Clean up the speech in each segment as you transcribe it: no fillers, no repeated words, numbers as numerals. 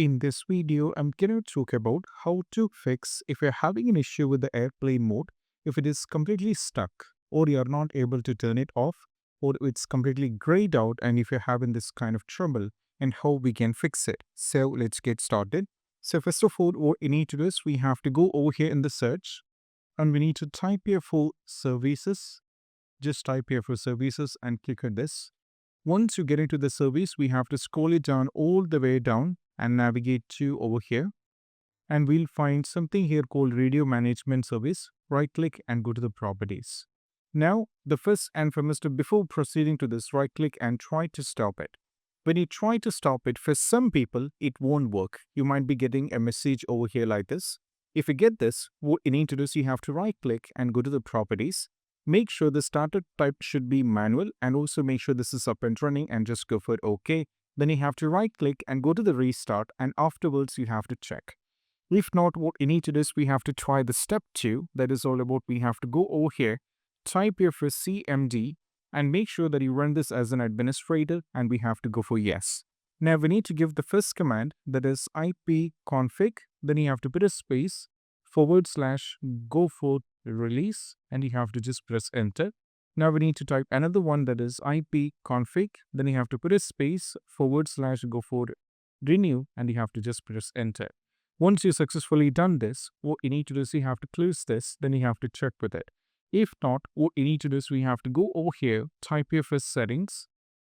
In this video, I'm going to talk about how to fix if you're having an issue with the airplane mode, if it is completely stuck or you're not able to turn it off or it's completely grayed out and if you're having this kind of trouble and how we can fix it. So let's get started. So first of all, what you need to do is we have to go over here in the search and we need to type here for services. Just type here for services and click on this. Once you get into the service, we have to scroll it down all the way down and navigate to over here. And we'll find something here called radio management service. Right click and go to the properties. Now, the first and foremost, before proceeding to this, right click and try to stop it. When you try to stop it, for some people, it won't work. You might be getting a message over here like this. If you get this, what you need to do is you have to right click and go to the properties. Make sure the starter type should be manual and also make sure this is up and running and just go for OK. Then you have to right click and go to the restart and afterwards you have to check. If not, what you need to do is we have to try the step 2. That is all about we have to go over here, type here for CMD and make sure that you run this as an administrator and we have to go for yes. Now we need to give the first command, that is ipconfig. Then you have to put a space / go for release and you have to just press enter. Now we need to type another one, that is ipconfig. Then you have to put a space / go for renew and you have to just press enter. Once you've successfully done this, what you need to do is you have to close this, then you have to check with it. If not, what you need to do is we have to go over here, type here for settings.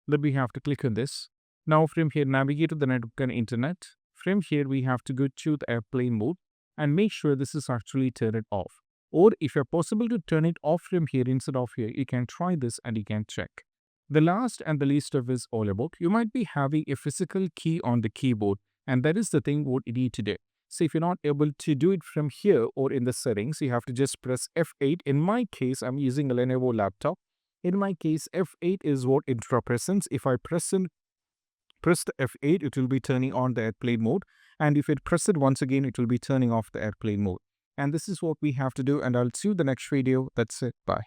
Then we have to click on this. Now from here, navigate to the network and internet. From here, we have to go to the airplane mode and make sure this is actually turned off. Or if you're possible to turn it off from here instead of here, you can try this and you can check. The last and the least of is all about, you might be having a physical key on the keyboard and that is the thing what you need to do. So if you're not able to do it from here or in the settings, you have to just press F8. In my case, I'm using a Lenovo laptop. In my case, F8 is what it represents. If I press the F8, it will be turning on the airplane mode. And if it press it once again, it will be turning off the airplane mode. And this is what we have to do. And I'll see you in the next video. That's it. Bye.